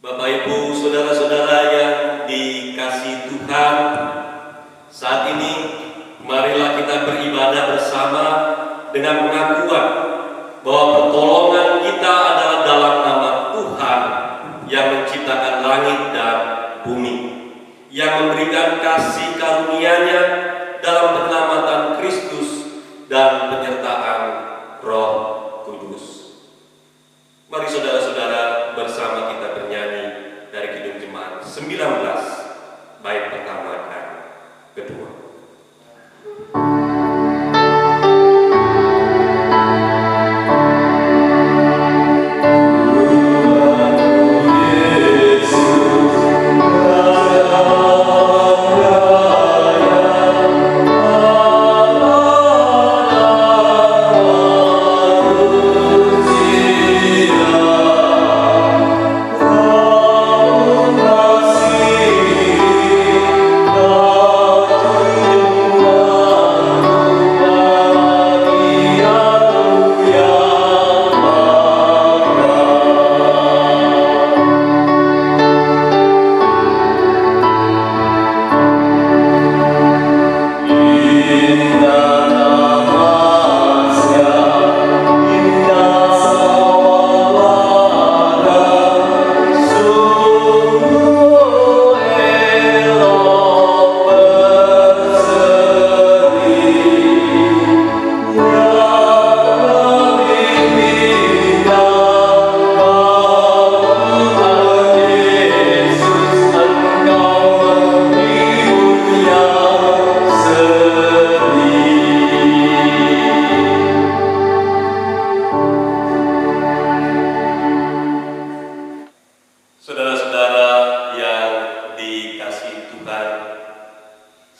Bapak Ibu, saudara-saudara yang dikasihi Tuhan, saat ini marilah kita beribadah bersama dengan pengakuan bahwa pertolongan kita adalah dalam nama Tuhan yang menciptakan langit dan bumi, yang memberikan kasih karunia-Nya dalam penyelamatan Kristus dan penyertaan Roh Kudus. Mari saudara-saudara bersama kita bernyanyi dari Kidung Jemaat 19 bait pertama dan kedua.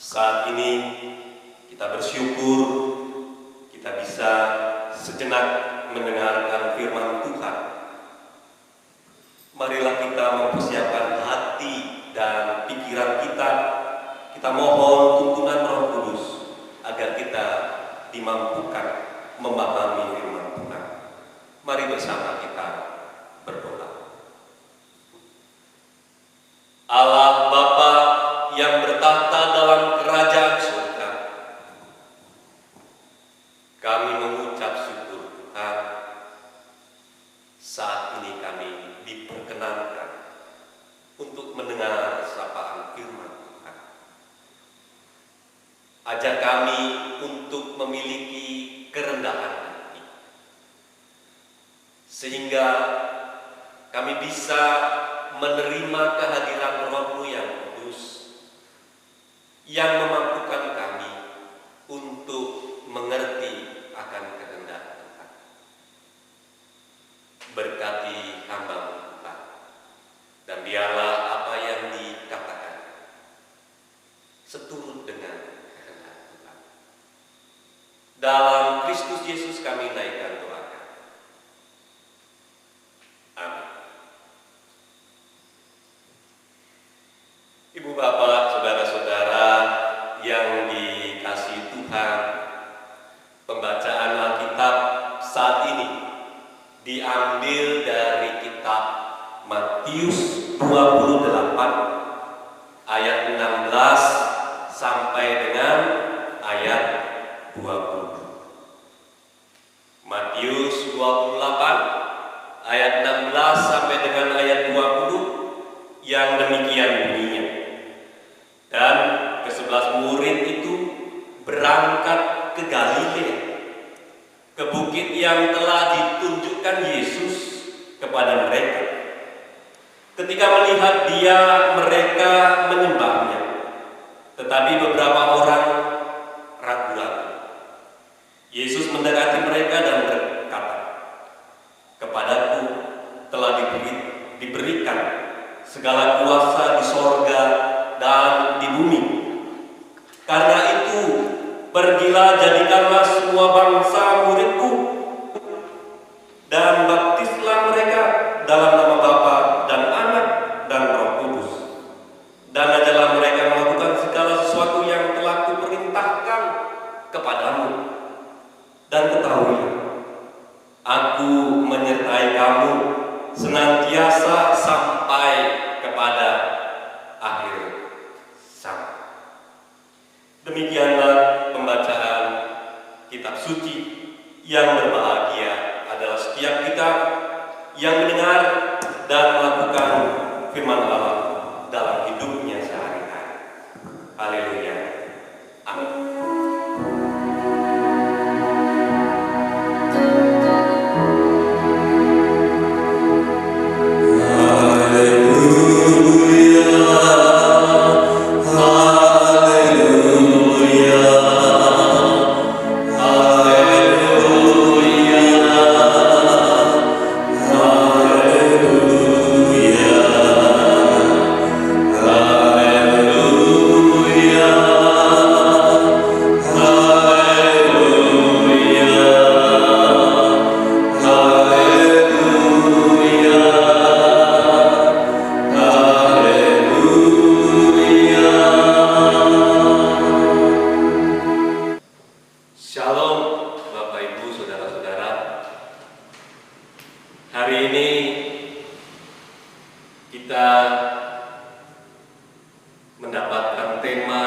Saat ini kita bersyukur kita bisa sejenak mendengarkan firman Tuhan. Marilah kita mempersiapkan hati dan pikiran kita. Kita mohon tuntunan Roh Kudus agar kita dimampukan memahami firman Tuhan. Mari bersama kita berdoa. Allah Bapa yang bertahta dalam kerajaan surga, kami mengucap syukur Tuhan. Saat ini kami diperkenankan untuk mendengar sapaan firman Tuhan. Ajak kami untuk memiliki kerendahan hati, sehingga kami bisa menerima kehadiran Roh-Mu yang kudus, yang memampukan kami untuk mengerti akan kehendak Tuhan. Berkati hamba-Mu Tuhan, dan biarlah apa yang dikatakan seturut dengan kehendak Tuhan. Dalam Kristus Yesus kami naikkan doa. Amin. Ibu bapak, saudara-saudara yang dikasihi Tuhan, pembacaan Alkitab saat ini diambil dari kitab Matius 28 ayat 16 sampai dengan ayat 20. Matius 28 ayat 16 sampai dengan ayat 20 yang demikian bunyinya. Dan ke-11 murid itu berangkat ke Galilea, ke bukit yang telah ditunjukkan Yesus kepada mereka. Ketika melihat Dia, mereka menyembahnya, tetapi beberapa orang ragu-ragu. Yesus mendekati mereka dan berkata, "Kepadaku telah diberikan segala kuasa di sorga dan di bumi. Karena itu, pergilah, jadikanlah semua bangsa muridku, dan baptislah mereka dalam nama Bapa dan Anak dan Roh Kudus. Dan ajarlah mereka melakukan segala sesuatu yang telah kuperintahkan kepadamu. Dan ketahuilah, Aku menyertai kamu senantiasa sampai Yang berbahagia adalah setiap kita yang mendengar dan melakukan firman Allah dalam hidupnya sehari-hari. Haleluya. Amin. Shalom Bapak Ibu Saudara-saudara. Hari ini kita mendapatkan tema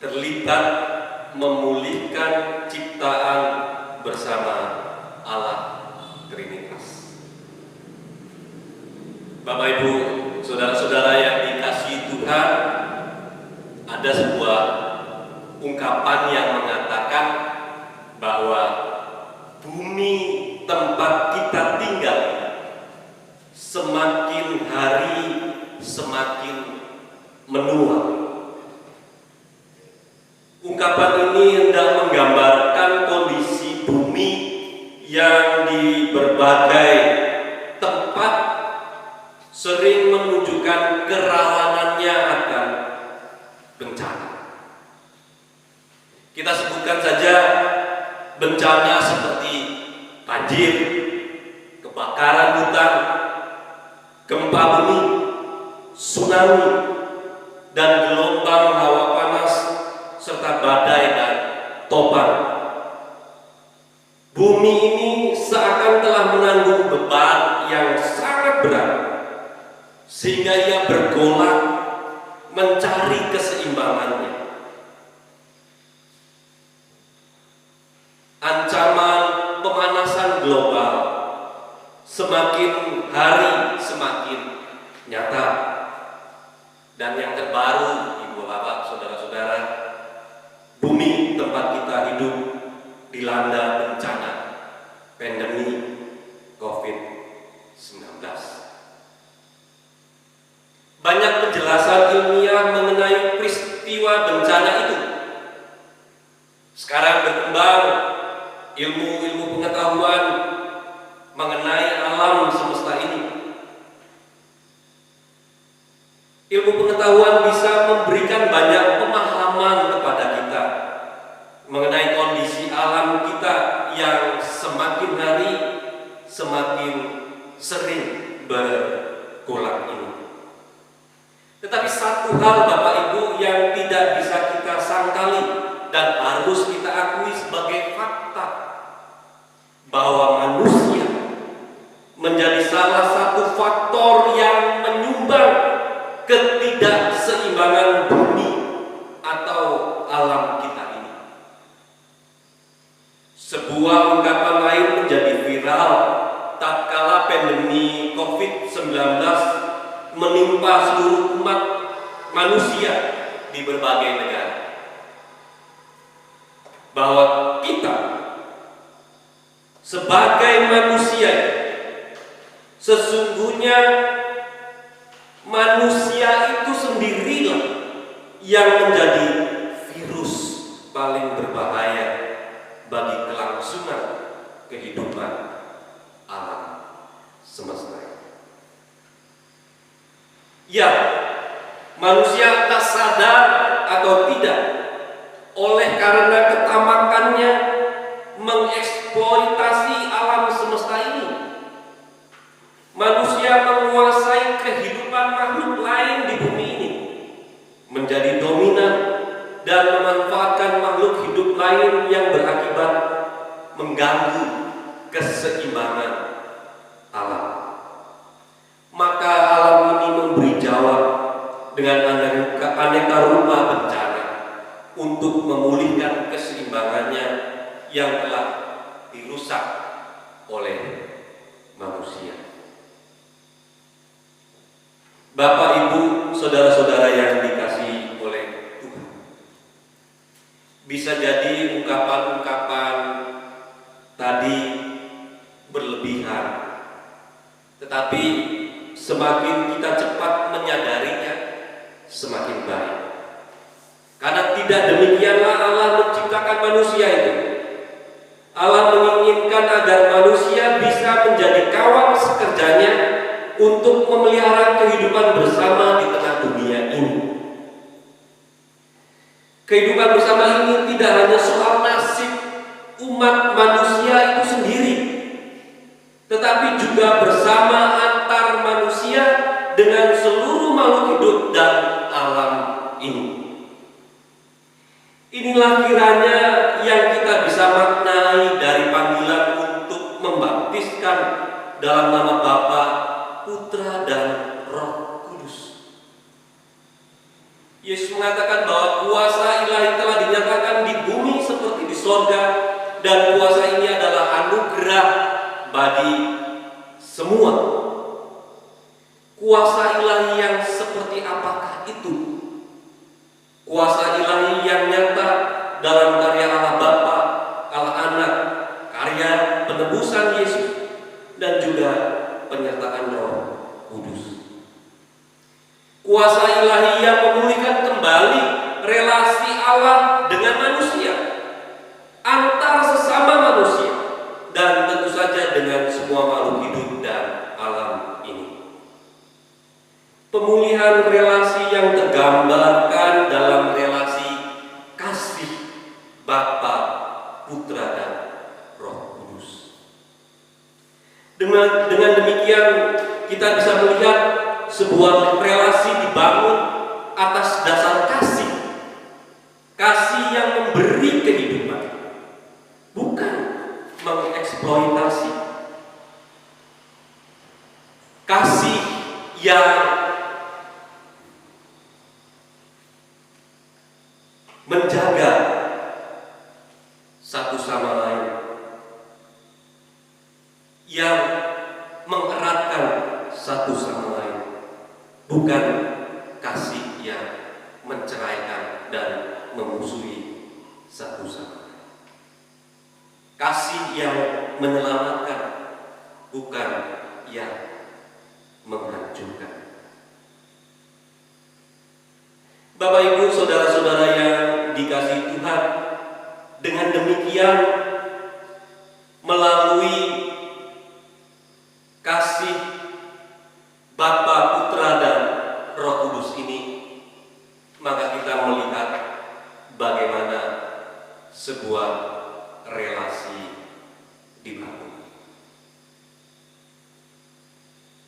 terlibat memulihkan ciptaan bersama Allah Trinitas. Bapak Ibu Saudara-saudara yang dikasihi Tuhan, ada sebuah ungkapan yang mengatakan bahwa bumi tempat kita tinggal semakin hari semakin menua. Ungkapan ini hendak menggambarkan kondisi bumi yang di berbagai tempat sering menunjukkan kerawanannya akan bencana. Kita sebutkan saja bencana seperti banjir, kebakaran hutan, gempa bumi, tsunami, dan gelombang hawa panas, serta badai dan topan. Bumi ini seakan telah menanggung beban yang sangat berat, sehingga ia bergolak mencari keseimbangannya. Ancaman pemanasan global semakin hari semakin nyata. Dan yang terbaru, Ibu Bapak, Saudara-saudara, bumi tempat kita hidup dilanda bencana pandemi COVID-19. Banyak penjelasan ilmiah mengenai peristiwa bencana itu. Sekarang berkembang ilmu pengetahuan mengenai alam semesta ini. Ilmu pengetahuan bisa memberikan banyak pemahaman kepada kita mengenai kondisi alam kita yang semakin hari semakin sering bergolak ini. Tetapi satu hal Bapak Ibu yang tidak bisa kita sangkali dan harus kita akui sebagai fakta, bahwa manusia menjadi salah satu faktor yang menyumbang ketidakseimbangan bumi atau alam kita ini. Sebuah ungkapan lain menjadi viral tatkala pandemi COVID-19 menimpa seluruh umat manusia di berbagai negara, bahwa kita sebagai manusia sesungguhnya manusia itu sendirilah yang menjadi virus paling berbahaya bagi kelangsungan kehidupan alam semesta. Ya, manusia tak sadar atau tidak, oleh karena ketamakannya mengeksploitasi alam semesta ini, manusia menguasai kehidupan makhluk lain di bumi ini, menjadi dominan dan memanfaatkan makhluk hidup lain yang berakibat mengganggu keseimbangan alam. Maka alam ini memberi jawab dengan aneka rupa bencana untuk memulihkan keseimbangannya yang telah dirusak oleh manusia. Bapak, Ibu, saudara-saudara yang dikasihi oleh Tuhan, bisa jadi ungkapan-ungkapan tadi berlebihan, tetapi semakin kita cepat menyadarinya, semakin baik. Karena tidak demikianlah Allah menciptakan manusia itu. Allah menginginkan agar manusia bisa menjadi kawan sekerjanya untuk memelihara kehidupan bersama di tengah dunia ini. Kehidupan bersama ini tidak hanya soal nasib umat manusia itu sendiri, tetapi juga bersama antar manusia dengan seluruh makhluk hidup dan alam ini. Inilah kiranya yang kita bisa maknai dari panggilan untuk membaptiskan dalam nama Bapa, Putra, dan Roh Kudus. Yesus mengatakan bahwa kuasa ilahi telah dinyatakan di bumi seperti di sorga, dan kuasa ini adalah anugerah bagi semua. Kuasa ilahi yang seperti apakah itu? Kuasa ilahi yang nyata dalam karya Allah Bapa, Allah Anak, karya penebusan Yesus, dan juga penyertaan Roh Kudus. Kuasa ilahi yang memulihkan kembali relasi Allah dengan manusia, antar sesama manusia, dan tentu saja dengan semua makhluk hidup dan alam ini. Pemulihan relasi yang tergambarkan dalam relasi kasih Bapa, Putra, dan Roh Kudus. Dengan demikian kita bisa melihat sebuah relasi dibangun atas dasar kasih. Kasih yang memberi kehidupan, bukan mengeksploitasi. Kasih yang menjaga satu sama lain, yang mengeratkan satu sama lain, bukan kasih yang menceraikan dan memusuhi satu sama lain. Kasih yang menyelamatkan, bukan yang menghancurkan. Bapak, Ibu, saudara-saudara yang dikasihi Tuhan, dengan demikian melalui kasih Bapa, Putra, dan Roh Kudus ini, maka kita melihat bagaimana sebuah relasi dibangun.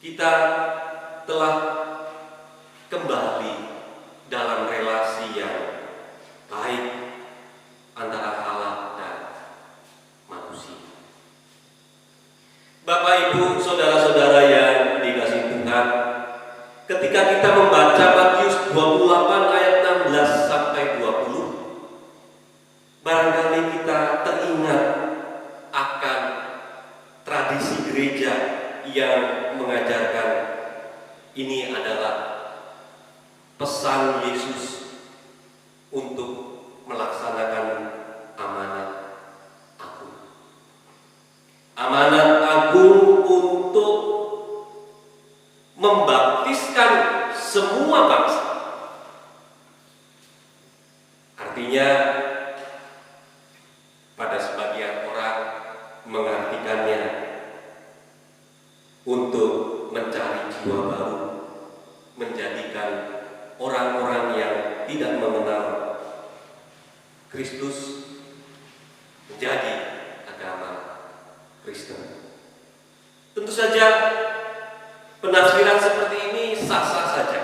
Kita telah kembali dalam relasi yang baik antara Allah dan manusia. Bapak, Ibu, saudara-saudara yang dikasihi Tuhan, ketika kita membaca Matius 28 ayat 16 sampai 20, barangkali kita teringat akan tradisi gereja yang mengajarkan ini adalah pesan Yesus untuk melaksanakan amanat agung. Amanat agung untuk membaptiskan semua bangsa. Artinya, pada sebagian orang mengartikannya untuk mencari jiwa baru, menjadikan orang-orang yang tidak mengenal Kristus menjadi agama Kristen. Tentu saja penafsiran seperti ini sah-sah saja,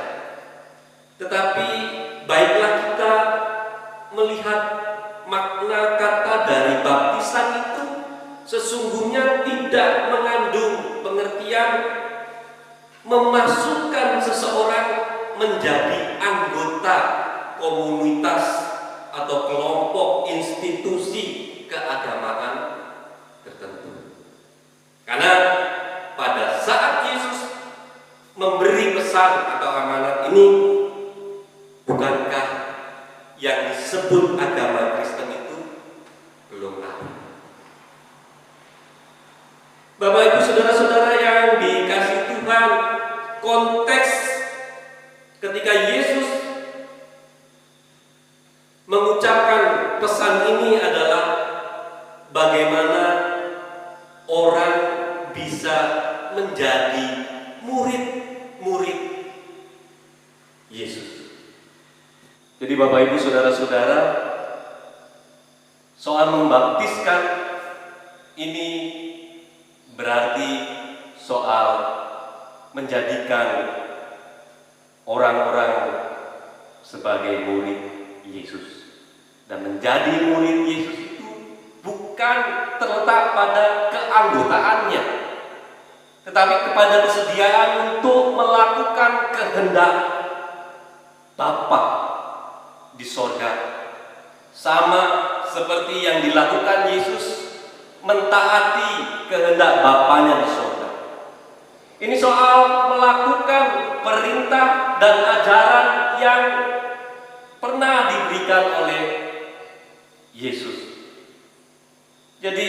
tetapi baiklah kita melihat makna kata dari baptisan itu sesungguhnya tidak mengandung pengertian memasukkan seseorang menjadi anggota komunitas atau kelompok institusi keagamaan tertentu. Bapak Ibu saudara-saudara yang dikasihi Tuhan, konteks ketika Yesus mengucapkan pesan ini adalah bagaimana orang bisa menjadi murid-murid Yesus. Jadi Bapak Ibu saudara-saudara, soal membaptiskan ini berarti soal menjadikan orang-orang sebagai murid Yesus. Dan menjadi murid Yesus itu bukan terletak pada keanggotaannya, tetapi kepada kesediaan untuk melakukan kehendak Bapa di sorga, sama seperti yang dilakukan Yesus mentaati kehendak Bapanya di sorga. Ini soal melakukan perintah dan ajaran yang pernah diberikan oleh Yesus. Jadi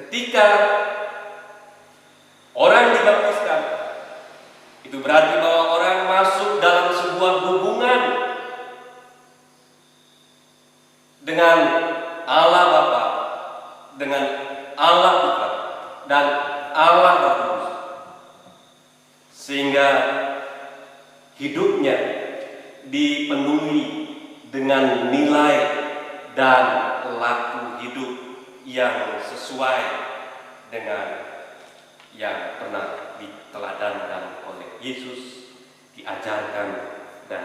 ketika orang dibaptiskan, itu berarti bahwa orang masuk dalam sebuah hubungan dengan Allah Bapa, dengan Allah Putra, dan Allah Roh Kudus, sehingga hidupnya dipenuhi dengan nilai dan laku hidup yang sesuai dengan yang pernah diteladankan oleh Yesus, diajarkan dan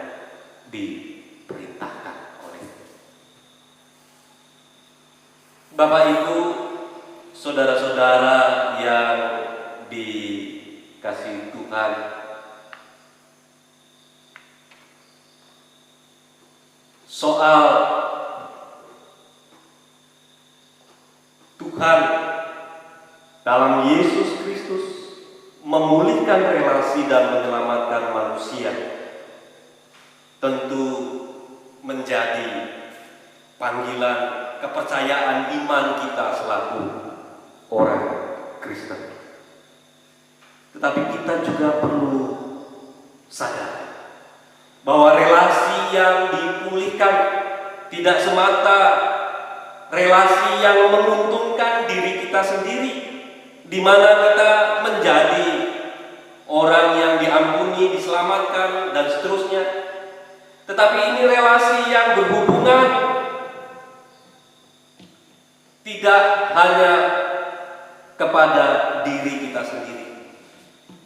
diperintahkan oleh Bapak Ibu, saudara-saudara yang dikasihi Tuhan. Soal Tuhan dalam Yesus Kristus memulihkan relasi dan menyelamatkan manusia tentu menjadi panggilan kepercayaan iman kita selaku orang Kristen. Tetapi kita juga perlu sadar bahwa relasi yang dipulihkan tidak semata relasi yang menguntungkan diri kita sendiri, di mana kita menjadi orang yang diampuni, diselamatkan, dan seterusnya. Tetapi ini relasi yang berhubungan tidak hanya kepada diri kita sendiri,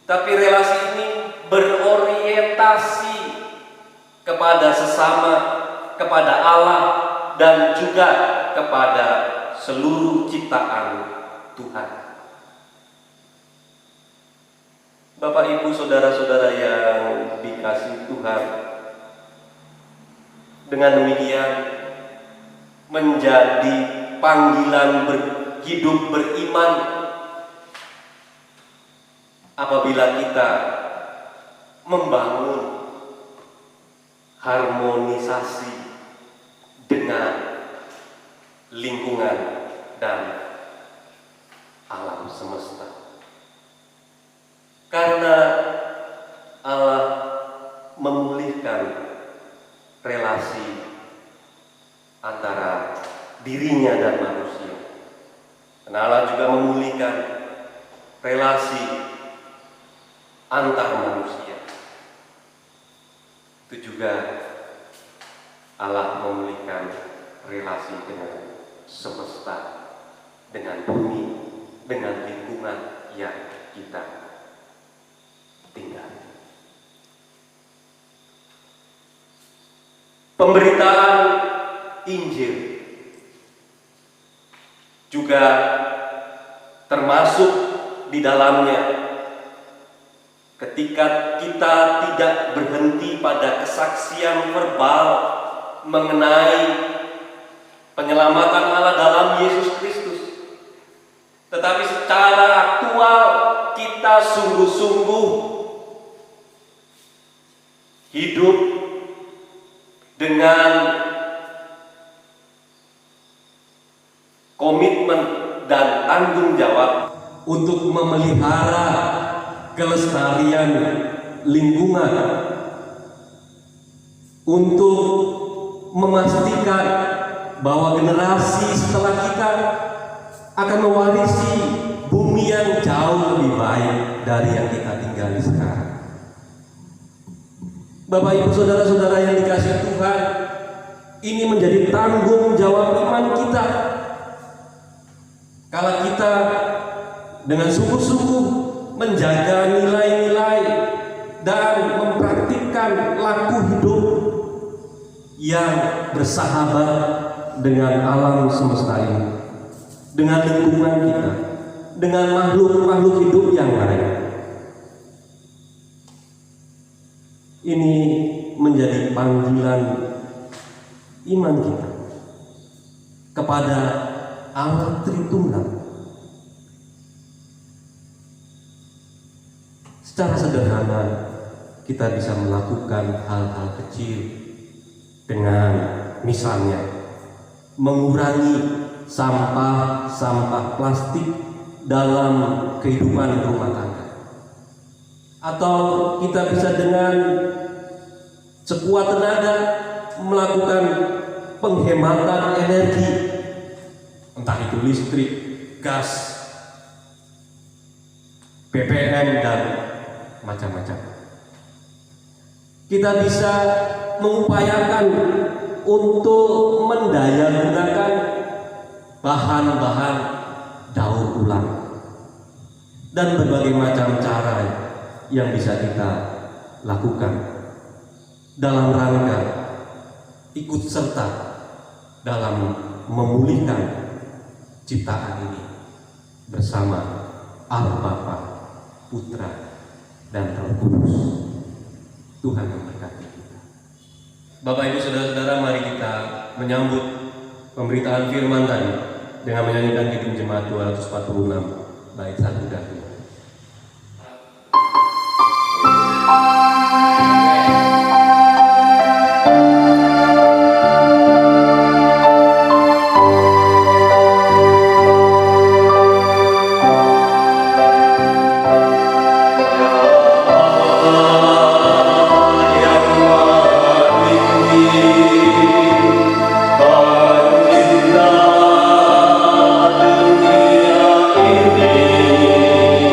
tapi relasi ini berorientasi kepada sesama, kepada Allah, dan juga kepada seluruh ciptaan Tuhan. Bapak Ibu saudara-saudara yang dikasihi Tuhan, dengan demikian menjadi panggilan hidup beriman apabila kita membangun harmonisasi dengan lingkungan dan alam semesta. Karena Allah memulihkan relasi antara dirinya dan manusia. Karena Allah juga memulihkan relasi antar manusia. Itu juga Allah memulihkan relasi dengan semesta, dengan bumi, dengan lingkungan yang kita tinggal. Pemberitaan Injil juga termasuk di dalamnya. Ketika kita tidak berhenti pada kesaksian verbal mengenai penyelamatan Allah dalam Yesus Kristus, tetapi secara aktual kita sungguh-sungguh hidup dengan komitmen dan tanggung jawab untuk memelihara kelestarian lingkungan, untuk memastikan bahwa generasi setelah kita akan mewarisi bumi yang jauh lebih baik dari yang kita tinggali sekarang. Bapak Ibu saudara-saudara yang dikasihi Tuhan, ini menjadi tanggung jawab iman kita. Kalau kita dengan sungguh-sungguh menjaga nilai-nilai dan mempraktikkan laku hidup yang bersahabat dengan alam semesta ini, dengan lingkungan kita, dengan makhluk-makhluk hidup yang lain. Ini menjadi panggilan iman kita kepada Allah Tritunggal. Secara sederhana kita bisa melakukan hal-hal kecil dengan misalnya mengurangi sampah plastik dalam kehidupan rumah tangga, atau kita bisa dengan sekuat tenaga melakukan penghematan energi, entah itu listrik, gas, BBM, dan macam-macam. Kita bisa mengupayakan untuk mendayagunakan bahan-bahan daur ulang dan berbagai macam cara yang bisa kita lakukan dalam rangka ikut serta dalam memulihkan ciptaan ini bersama Allah Bapa, Putra, dan Roh Kudus. Tuhan memberkati kita. Bapak Ibu saudara-saudara, mari kita menyambut pemberitaan firman tadi dengan menyanyikan Kidung Jemaat 246 bait 1 dan 2. Ini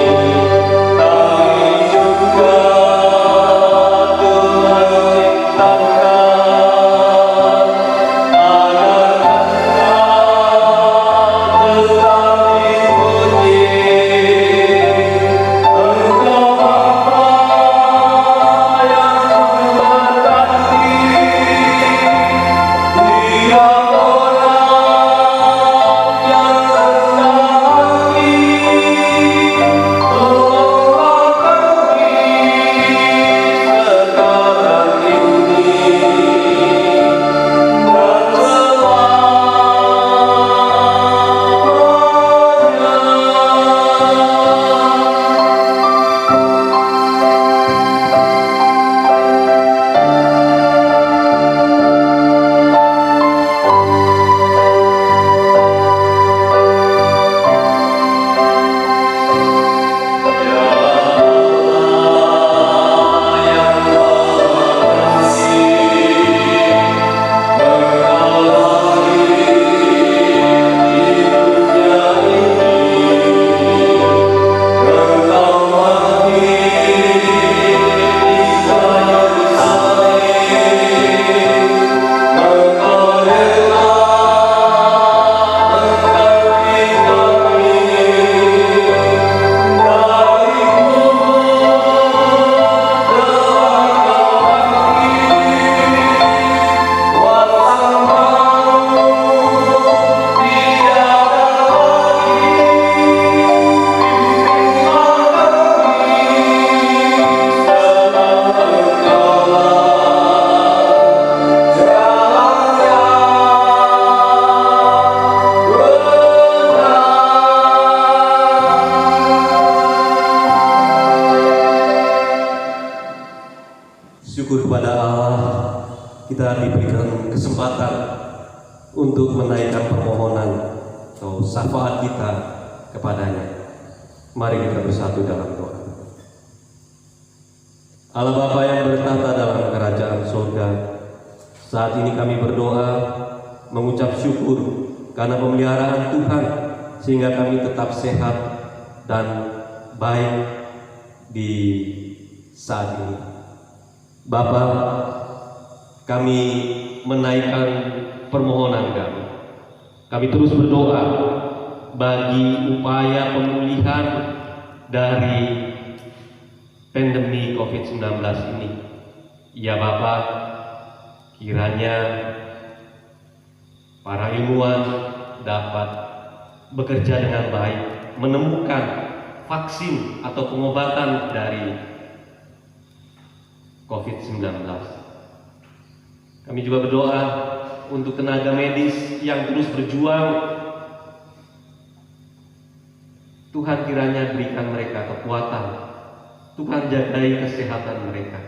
syafaat kita kepadanya. Mari kita bersatu dalam doa. Allah Bapa yang bertahta dalam kerajaan surga, saat ini kami berdoa mengucap syukur karena pemeliharaan Tuhan sehingga kami tetap sehat dan baik di saat ini. Bapa, kami menaikkan permohonan kami. Kami terus berdoa bagi upaya pemulihan dari pandemi COVID-19 ini. Ya Bapak, kiranya para ilmuwan dapat bekerja dengan baik, menemukan vaksin atau pengobatan dari COVID-19. Kami juga berdoa untuk tenaga medis yang terus berjuang. Tuhan kiranya berikan mereka kekuatan. Tuhan jagai kesehatan mereka.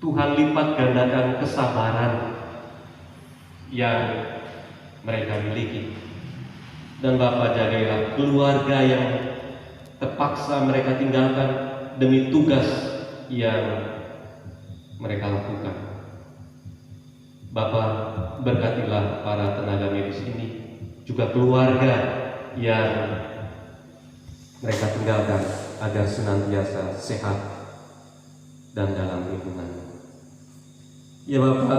Tuhan lipat gandakan kesabaran yang mereka miliki. Dan Bapa, jagailah keluarga yang terpaksa mereka tinggalkan demi tugas yang mereka lakukan. Bapa, berkatilah para tenaga medis ini, juga keluarga yang mereka tinggalkan agar senantiasa sehat dan dalam lindungan. Ya Bapa,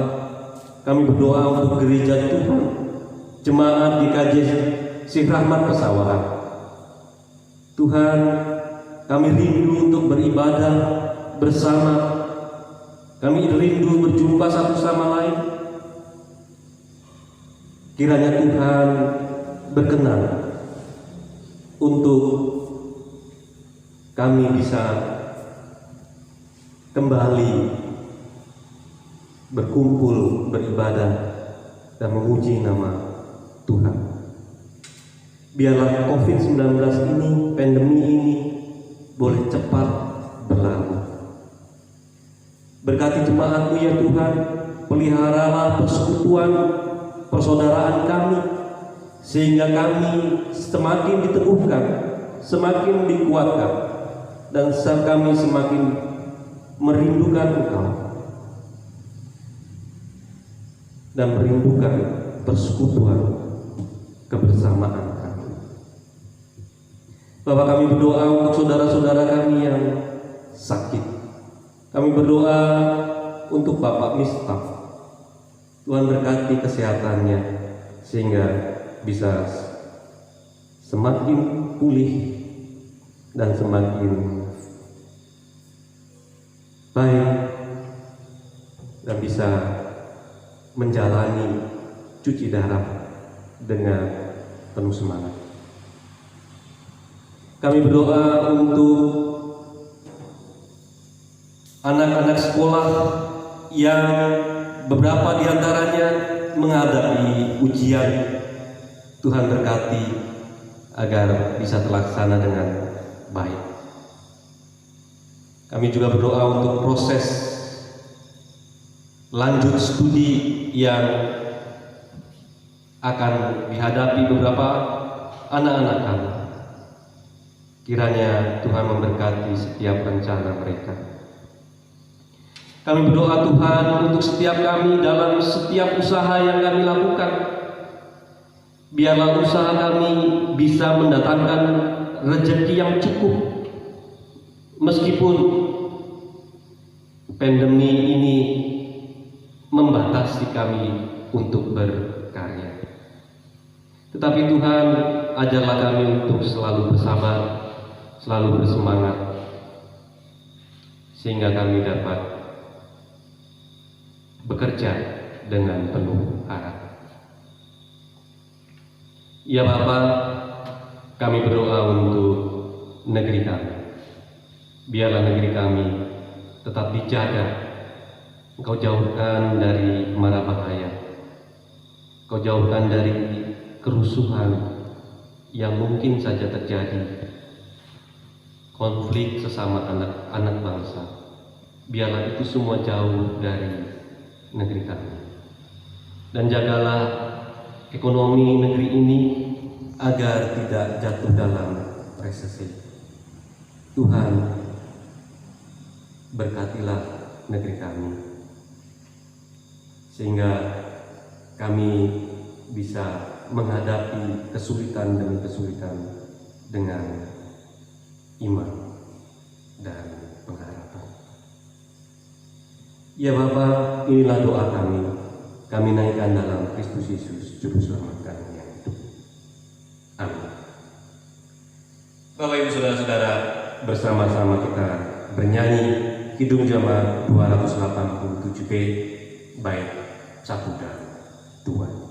kami berdoa untuk gereja Tuhan, jemaat di KJ Syekh Rahmat Pesawahan. Tuhan, kami rindu untuk beribadah bersama. Kami rindu berjumpa satu sama lain. Kiranya Tuhan berkenan untuk kami bisa kembali berkumpul, beribadah, dan memuji nama Tuhan. Biarlah COVID-19 ini, pandemi ini boleh cepat berlalu. Berkati jemaat-Mu ya Tuhan, peliharalah persekutuan, persaudaraan kami, sehingga kami semakin diteguhkan, semakin dikuatkan, dan kami semakin merindukan Engkau dan merindukan persekutuan kebersamaan kami. Bapak, kami berdoa untuk saudara-saudara kami yang sakit. Kami berdoa untuk Bapak Miftah. Tuhan berkati kesehatannya sehingga bisa semakin pulih dan semakin baik dan bisa menjalani cuci darah dengan penuh semangat. Kami berdoa untuk anak-anak sekolah yang beberapa diantaranya menghadapi ujian. Tuhan berkati agar bisa terlaksana dengan baik. Kami juga berdoa untuk proses lanjut studi yang akan dihadapi beberapa anak-anak kami. Kiranya Tuhan memberkati setiap rencana mereka. Kami berdoa Tuhan untuk setiap kami dalam setiap usaha yang kami lakukan. Biarlah usaha kami bisa mendatangkan rezeki yang cukup. Meskipun pandemi ini membatasi kami untuk berkarya. Tetapi Tuhan, ajarlah kami untuk selalu bersabar, selalu bersemangat, sehingga kami dapat bekerja dengan penuh harap. Ya Bapa, kami berdoa untuk negeri kami. Biarlah negeri kami tetap dijaga. Engkau jauhkan dari mara bahaya. Engkau jauhkan dari kerusuhan yang mungkin saja terjadi. Konflik sesama anak-anak bangsa. Biarlah itu semua jauh dari negeri kami. Dan jagalah ekonomi negeri ini agar tidak jatuh dalam resesi. Tuhan, berkatilah negeri kami, sehingga kami bisa menghadapi kesulitan demi kesulitan dengan iman dan pengharapan. Ya Bapa, inilah doa kami. Kami naikkan dalam Kristus Yesus, Juru Selamat kami yang hidup. Amin. Bapak Ibu Saudara-saudara, bersama-sama kita bernyanyi Kidung Jemaat 287B, bait 1 dan 2.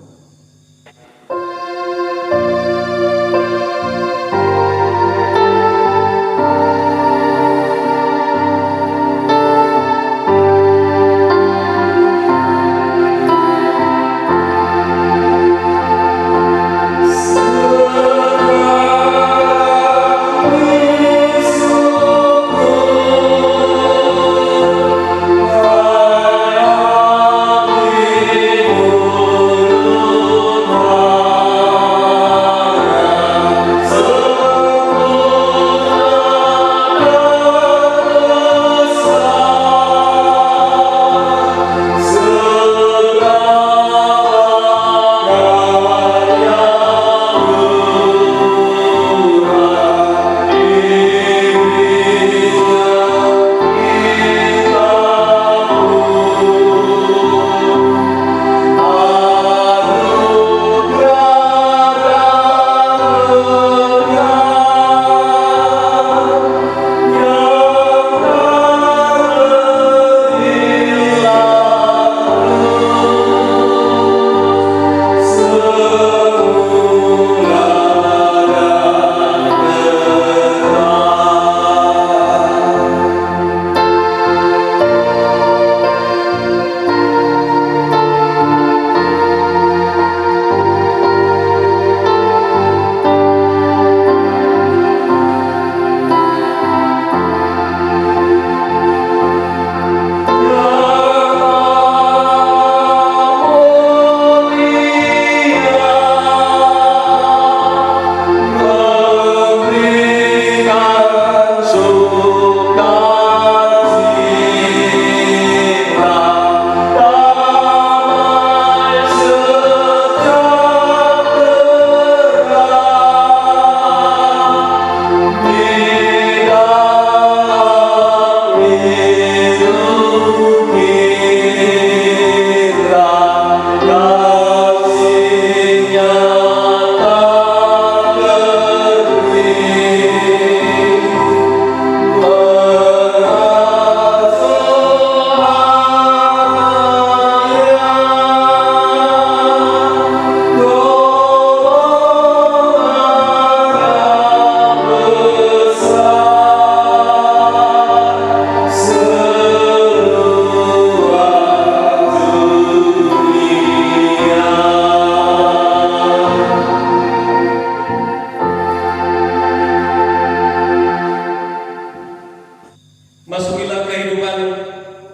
Masukilah kehidupan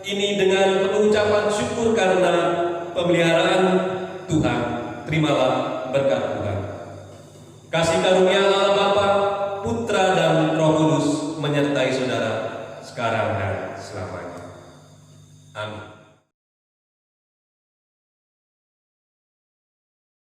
ini dengan penuh ucapan syukur karena pemeliharaan Tuhan. Terimalah berkat Tuhan. Kasih karunia Allah Bapa, Putra dan Roh Kudus menyertai saudara sekarang dan selamanya.